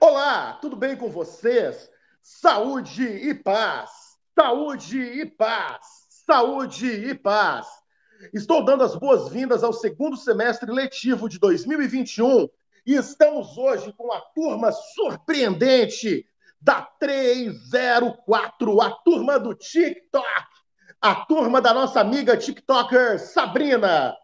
Olá, tudo bem com vocês? Saúde e paz! Saúde e paz! Saúde e paz! Estou dando as boas-vindas ao segundo semestre letivo de 2021 e estamos hoje com a turma surpreendente da 304, a turma do TikTok, a turma da nossa amiga TikToker Sabrina,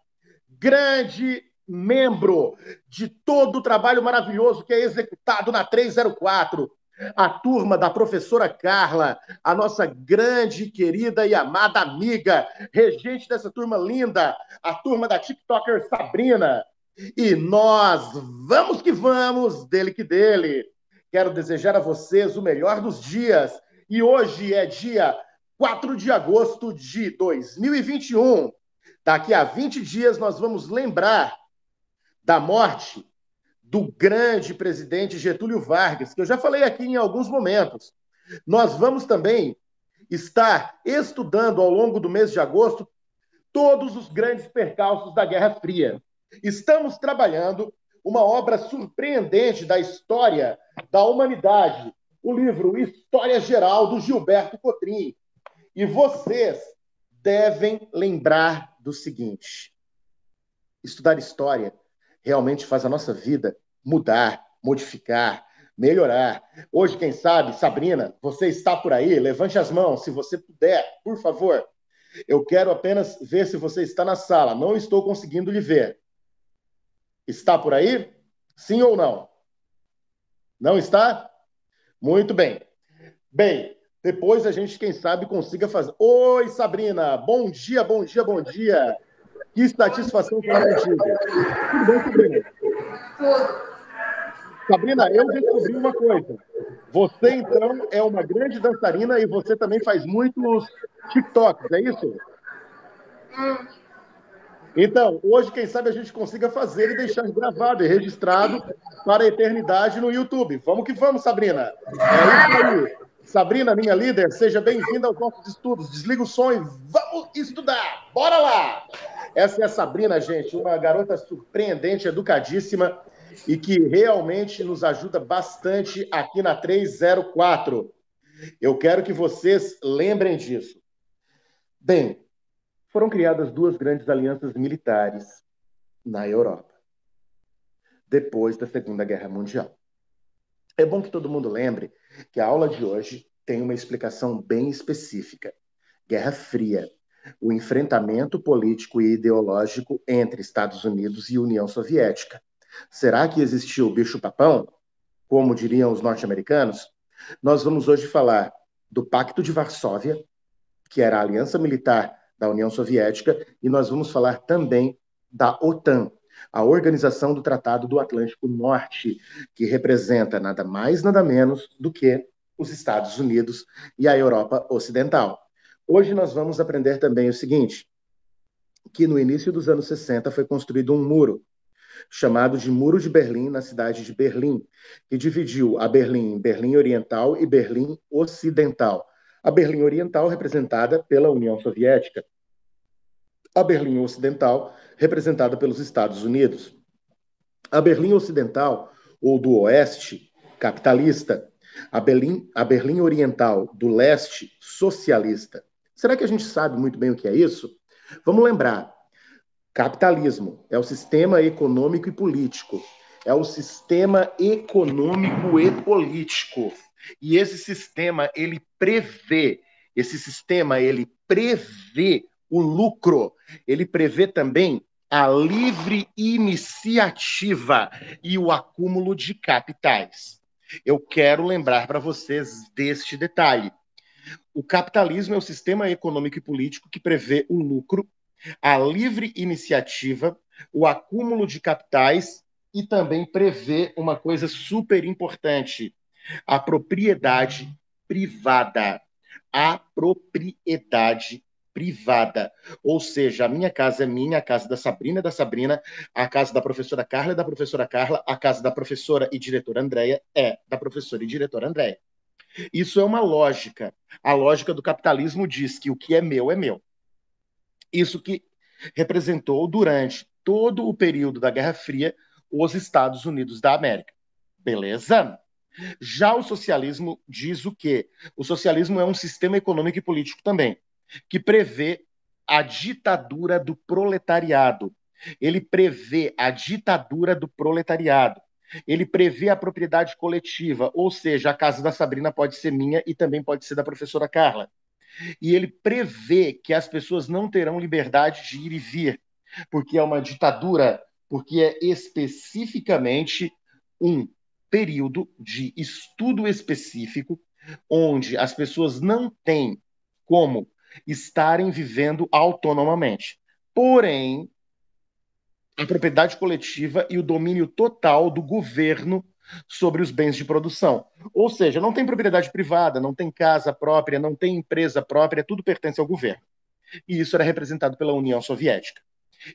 grande membro de todo o trabalho maravilhoso que é executado na 304. A turma da professora Carla, a nossa grande, querida e amada amiga, regente dessa turma linda, a turma da TikToker Sabrina. E nós vamos que vamos, dele que dele. Quero desejar a vocês o melhor dos dias. E hoje é dia 4 de agosto de 2021. Daqui a 20 dias nós vamos lembrar da morte do grande presidente Getúlio Vargas, que eu já falei aqui em alguns momentos. Nós vamos também estar estudando ao longo do mês de agosto todos os grandes percalços da Guerra Fria. Estamos trabalhando uma obra surpreendente da história da humanidade, o livro História Geral, do Gilberto Cotrim. E vocês devem lembrar do seguinte: estudar história realmente faz a nossa vida mudar, modificar, melhorar. Hoje, quem sabe, Sabrina, você está por aí? Levante as mãos, se você puder, por favor. Eu quero apenas ver se você está na sala. Não estou conseguindo lhe ver. Está por aí? Sim ou não? Não está? Muito bem. Bem, depois a gente, quem sabe, consiga fazer. Oi, Sabrina! Bom dia, bom dia, bom dia! Que satisfação falar contigo. Tudo bem, Sabrina? Sabrina, eu descobri uma coisa. Você, então, é uma grande dançarina e você também faz muitos TikToks, é isso? Então, hoje, quem sabe, a gente consiga fazer e deixar gravado e registrado para a eternidade no YouTube. Vamos que vamos, Sabrina. É isso aí. Sabrina, minha líder, seja bem-vinda aos nossos estudos. Desliga o som e vamos estudar. Bora lá! Essa é a Sabrina, gente, uma garota surpreendente, educadíssima e que realmente nos ajuda bastante aqui na 304. Eu quero que vocês lembrem disso. Bem, foram criadas duas grandes alianças militares na Europa, depois da Segunda Guerra Mundial. É bom que todo mundo lembre que a aula de hoje tem uma explicação bem específica. Guerra Fria, o enfrentamento político e ideológico entre Estados Unidos e União Soviética. Será que existiu o bicho-papão, como diriam os norte-americanos? Nós vamos hoje falar do Pacto de Varsóvia, que era a aliança militar da União Soviética, e nós vamos falar também da OTAN, a Organização do Tratado do Atlântico Norte, que representa nada mais, nada menos do que os Estados Unidos e a Europa Ocidental. Hoje nós vamos aprender também o seguinte, que no início dos anos 60 foi construído um muro, chamado de Muro de Berlim, na cidade de Berlim, que dividiu a Berlim em Berlim Oriental e Berlim Ocidental. A Berlim Oriental representada pela União Soviética, a Berlim Ocidental representada pelos Estados Unidos. A Berlim Ocidental, ou do Oeste, capitalista, a Berlim Oriental, do Leste, socialista. Será que a gente sabe muito bem o que é isso? Vamos lembrar. Capitalismo é o sistema econômico e político. É o sistema econômico e político. E esse sistema, ele prevê o lucro. Ele prevê também a livre iniciativa e o acúmulo de capitais. Eu quero lembrar para vocês deste detalhe. O capitalismo é o sistema econômico e político que prevê o lucro, a livre iniciativa, o acúmulo de capitais e também prevê uma coisa super importante, a propriedade privada. A propriedade privada. Ou seja, a minha casa é minha, a casa da Sabrina é da Sabrina, a casa da professora Carla é da professora Carla, a casa da professora e diretora Andréia é da professora e diretora Andréia. Isso é uma lógica. A lógica do capitalismo diz que o que é meu é meu. Isso que representou durante todo o período da Guerra Fria os Estados Unidos da América. Beleza? Já o socialismo diz o quê? O socialismo é um sistema econômico e político também, que prevê a ditadura do proletariado. Ele prevê a ditadura do proletariado. Ele prevê a propriedade coletiva, ou seja, a casa da Sabrina pode ser minha e também pode ser da professora Carla. E ele prevê que as pessoas não terão liberdade de ir e vir, porque é uma ditadura, porque é especificamente um período de estudo específico onde as pessoas não têm como estarem vivendo autonomamente. Porém, a propriedade coletiva e o domínio total do governo sobre os bens de produção. Ou seja, não tem propriedade privada, não tem casa própria, não tem empresa própria, tudo pertence ao governo. E isso era representado pela União Soviética.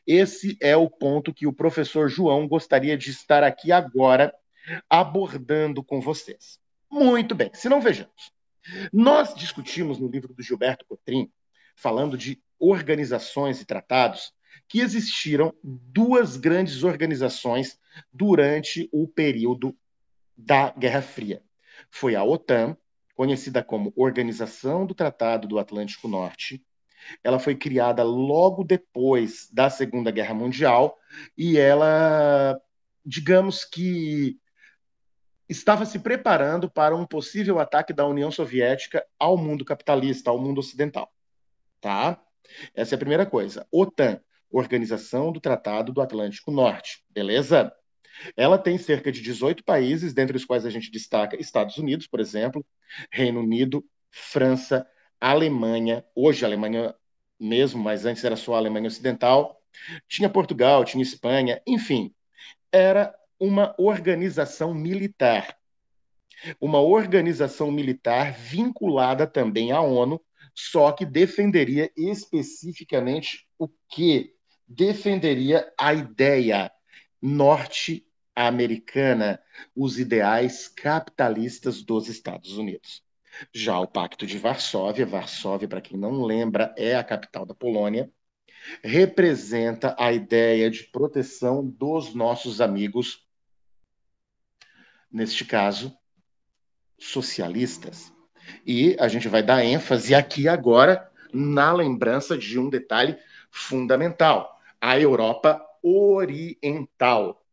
Esse é o ponto que o professor João gostaria de estar aqui agora abordando com vocês. Muito bem, se não vejamos. Nós discutimos no livro do Gilberto Cotrim, falando de organizações e tratados, que existiram duas grandes organizações durante o período da Guerra Fria. Foi a OTAN, conhecida como Organização do Tratado do Atlântico Norte. Ela foi criada logo depois da Segunda Guerra Mundial e ela, digamos que, estava se preparando para um possível ataque da União Soviética ao mundo capitalista, ao mundo ocidental. Tá? Essa é a primeira coisa. OTAN, Organização do Tratado do Atlântico Norte. Beleza? Ela tem cerca de 18 países, dentre os quais a gente destaca Estados Unidos, por exemplo, Reino Unido, França, Alemanha, hoje a Alemanha mesmo, mas antes era só a Alemanha Ocidental, tinha Portugal, tinha Espanha, enfim, era uma organização militar vinculada também à ONU, só que defenderia especificamente o quê? Defenderia a ideia norte-americana, os ideais capitalistas dos Estados Unidos. Já o Pacto de Varsóvia, Varsóvia, para quem não lembra, é a capital da Polônia, representa a ideia de proteção dos nossos amigos, neste caso, socialistas. E a gente vai dar ênfase aqui agora na lembrança de um detalhe fundamental: a Europa Oriental.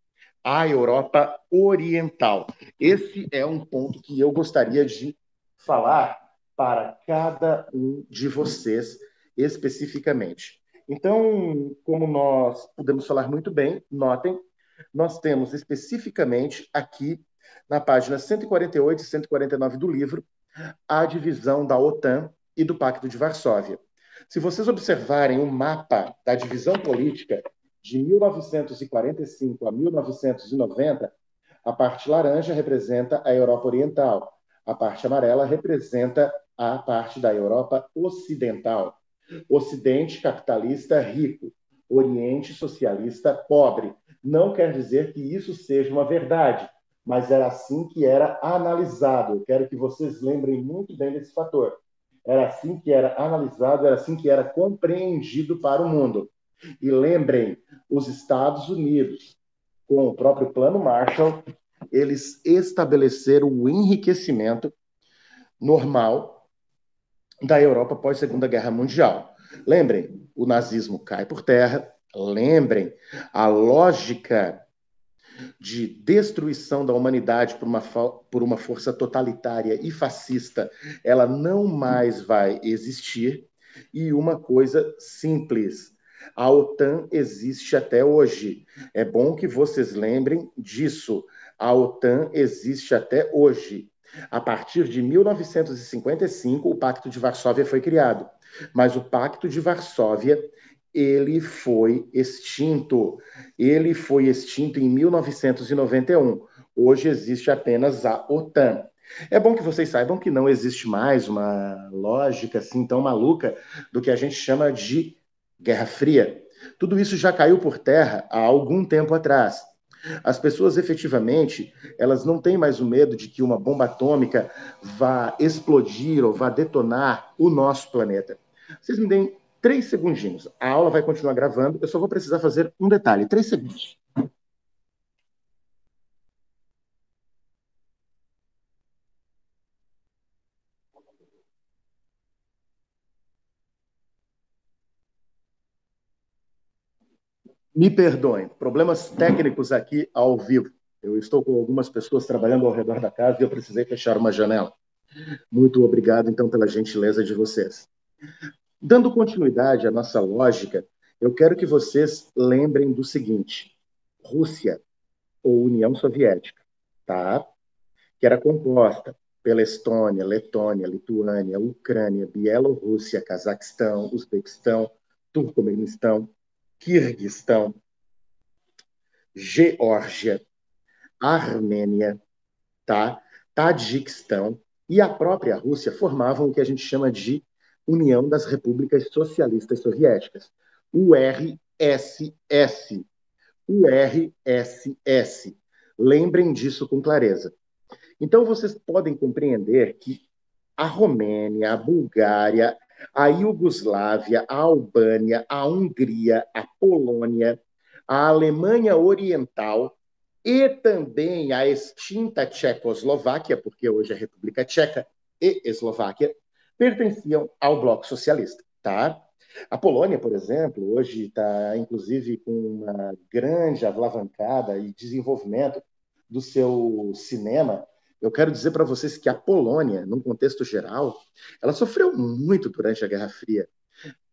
A Europa Oriental. Esse é um ponto que eu gostaria de falar para cada um de vocês especificamente. Então, como nós podemos falar muito bem, notem, nós temos especificamente aqui na página 148 e 149 do livro a divisão da OTAN e do Pacto de Varsóvia. Se vocês observarem o mapa da divisão política de 1945 a 1990, a parte laranja representa a Europa Oriental, a parte amarela representa a parte da Europa Ocidental. Ocidente capitalista rico, Oriente socialista pobre. Não quer dizer que isso seja uma verdade, mas era assim que era analisado. Eu quero que vocês lembrem muito bem desse fator. Era assim que era analisado, era assim que era compreendido para o mundo. E lembrem, os Estados Unidos, com o próprio Plano Marshall, eles estabeleceram o enriquecimento normal da Europa após a Segunda Guerra Mundial. Lembrem, o nazismo cai por terra. Lembrem, a lógica de destruição da humanidade por uma força totalitária e fascista, ela não mais vai existir. E uma coisa simples, a OTAN existe até hoje. É bom que vocês lembrem disso. A OTAN existe até hoje. A partir de 1955, o Pacto de Varsóvia foi criado. Mas o Pacto de Varsóvia, ele foi extinto. Ele foi extinto em 1991. Hoje existe apenas a OTAN. É bom que vocês saibam que não existe mais uma lógica assim tão maluca do que a gente chama de Guerra Fria. Tudo isso já caiu por terra há algum tempo atrás. As pessoas efetivamente, elas não têm mais o medo de que uma bomba atômica vá explodir ou vá detonar o nosso planeta. Vocês me deem 3 segundinhos. A aula vai continuar gravando. Eu só vou precisar fazer um detalhe. 3 segundos. Me perdoem, problemas técnicos aqui ao vivo. Eu estou com algumas pessoas trabalhando ao redor da casa e eu precisei fechar uma janela. Muito obrigado, então, pela gentileza de vocês. Dando continuidade à nossa lógica, eu quero que vocês lembrem do seguinte: Rússia, ou União Soviética, tá? Que era composta pela Estônia, Letônia, Lituânia, Ucrânia, Bielorrússia, Cazaquistão, Uzbequistão, Turcomenistão, Quirguistão, Geórgia, Armênia, tá? Tajiquistão e a própria Rússia formavam o que a gente chama de União das Repúblicas Socialistas Soviéticas, URSS. URSS. Lembrem disso com clareza. Então, vocês podem compreender que a Romênia, a Bulgária, a Iugoslávia, a Albânia, a Hungria, a Polônia, a Alemanha Oriental e também a extinta Tchecoslováquia, porque hoje é República Tcheca e Eslováquia, pertenciam ao bloco socialista, tá? A Polônia, por exemplo, hoje está, inclusive, com uma grande alavancada e desenvolvimento do seu cinema. Eu quero dizer para vocês que a Polônia, num contexto geral, ela sofreu muito durante a Guerra Fria.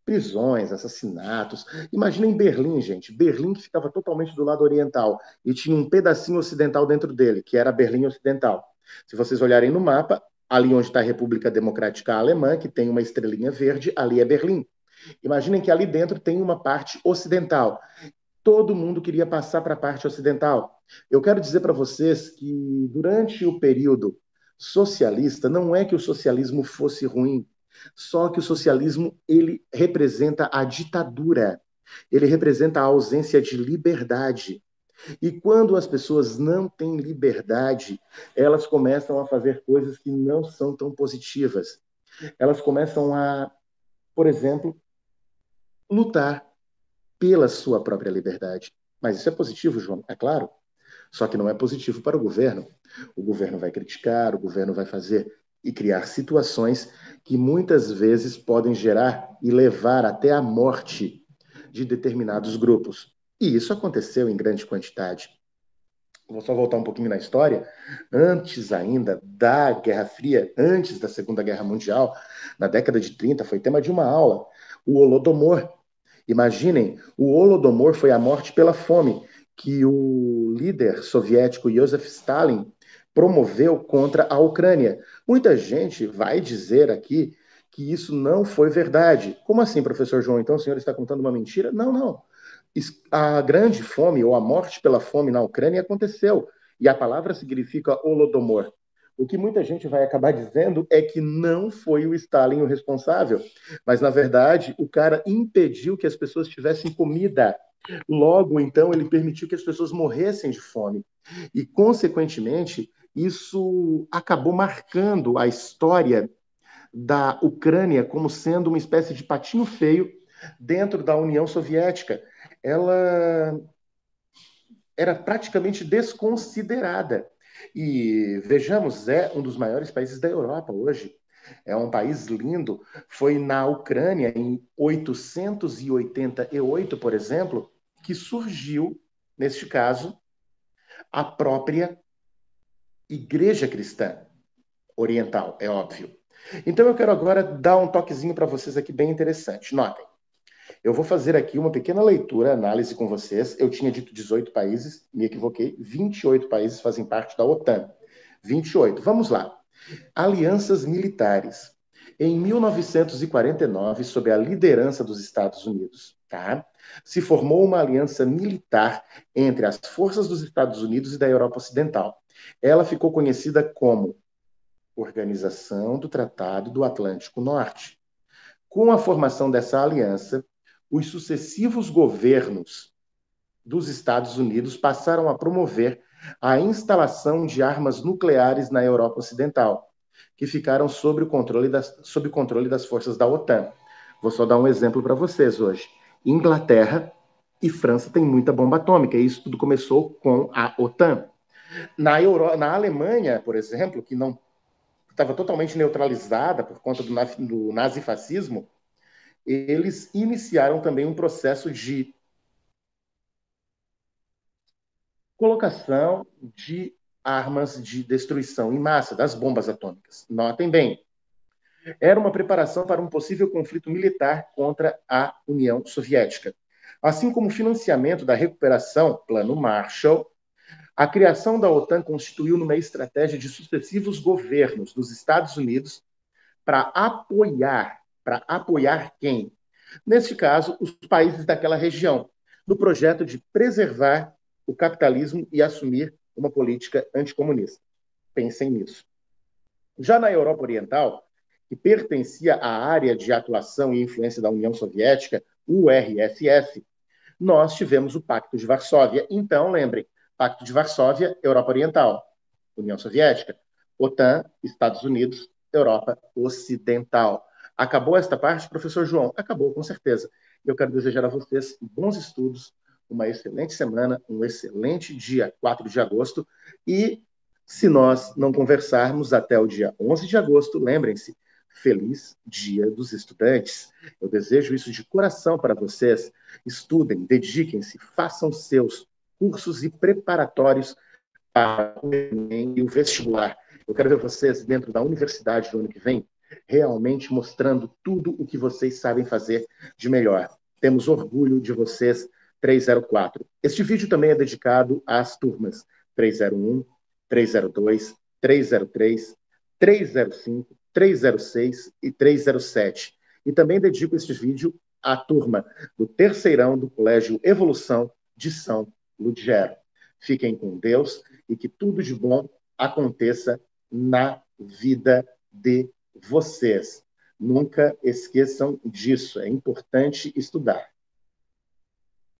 Prisões, assassinatos. Imaginem Berlim, gente. Berlim que ficava totalmente do lado oriental e tinha um pedacinho ocidental dentro dele, que era a Berlim Ocidental. Se vocês olharem no mapa, ali onde está a República Democrática Alemã, que tem uma estrelinha verde, ali é Berlim. Imaginem que ali dentro tem uma parte ocidental. Todo mundo queria passar para a parte ocidental. Eu quero dizer para vocês que durante o período socialista, não é que o socialismo fosse ruim, só que o socialismo ele representa a ditadura, ele representa a ausência de liberdade. E quando as pessoas não têm liberdade, elas começam a fazer coisas que não são tão positivas. Elas começam a, por exemplo, lutar pela sua própria liberdade. Mas isso é positivo, João, é claro. Só que não é positivo para o governo. O governo vai criticar, o governo vai fazer e criar situações que muitas vezes podem gerar e levar até a morte de determinados grupos. E isso aconteceu em grande quantidade. Vou só voltar um pouquinho na história. Antes ainda da Guerra Fria, antes da Segunda Guerra Mundial, na década de 30, foi tema de uma aula, o Holodomor. Imaginem, o Holodomor foi a morte pela fome que o líder soviético Joseph Stalin promoveu contra a Ucrânia. Muita gente vai dizer aqui que isso não foi verdade. Como assim, professor João? Então o senhor está contando uma mentira? Não, não. A grande fome ou a morte pela fome na Ucrânia aconteceu. E a palavra significa Holodomor. O que muita gente vai acabar dizendo é que não foi o Stalin o responsável, mas na verdade o cara impediu que as pessoas tivessem comida. Logo, então, ele permitiu que as pessoas morressem de fome. E, consequentemente, isso acabou marcando a história da Ucrânia como sendo uma espécie de patinho feio dentro da União Soviética. Ela era praticamente desconsiderada. E vejamos, é um dos maiores países da Europa hoje. É um país lindo. Foi na Ucrânia, em 888, por exemplo, que surgiu, neste caso, a própria Igreja Cristã Oriental, é óbvio. Então eu quero agora dar um toquezinho para vocês aqui bem interessante. Notem. Eu vou fazer aqui uma pequena leitura, análise com vocês. Eu tinha dito 18 países, me equivoquei. 28 países fazem parte da OTAN. 28. Vamos lá. Alianças militares. Em 1949, sob a liderança dos Estados Unidos, tá? Se formou uma aliança militar entre as forças dos Estados Unidos e da Europa Ocidental. Ela ficou conhecida como Organização do Tratado do Atlântico Norte. Com a formação dessa aliança, os sucessivos governos dos Estados Unidos passaram a promover a instalação de armas nucleares na Europa Ocidental, que ficaram sob o controle das forças da OTAN. Vou só dar um exemplo para vocês hoje. Inglaterra e França têm muita bomba atômica, e isso tudo começou com a OTAN. Na Alemanha, por exemplo, que não estava totalmente neutralizada por conta do nazifascismo, eles iniciaram também um processo de colocação de armas de destruição em massa, das bombas atômicas. Notem bem, era uma preparação para um possível conflito militar contra a União Soviética. Assim como o financiamento da recuperação, Plano Marshall, a criação da OTAN constituiu uma estratégia de sucessivos governos dos Estados Unidos para apoiar quem? Neste caso, os países daquela região, no projeto de preservar o capitalismo e assumir uma política anticomunista. Pensem nisso. Já na Europa Oriental, que pertencia à área de atuação e influência da União Soviética, URSS, nós tivemos o Pacto de Varsóvia. Então, lembrem, Pacto de Varsóvia, Europa Oriental, União Soviética, OTAN, Estados Unidos, Europa Ocidental. Acabou esta parte, professor João? Acabou, com certeza. Eu quero desejar a vocês bons estudos, uma excelente semana, um excelente dia 4 de agosto. E, se nós não conversarmos até o dia 11 de agosto, lembrem-se, feliz Dia dos Estudantes. Eu desejo isso de coração para vocês. Estudem, dediquem-se, façam seus cursos e preparatórios para o Enem e o vestibular. Eu quero ver vocês dentro da universidade do ano que vem, realmente mostrando tudo o que vocês sabem fazer de melhor. Temos orgulho de vocês, 304. Este vídeo também é dedicado às turmas 301, 302, 303, 305, 306 e 307. E também dedico este vídeo à turma do terceirão do Colégio Evolução de São Ludgero. Fiquem com Deus e que tudo de bom aconteça na vida de vocês. Nunca esqueçam disso, é importante estudar.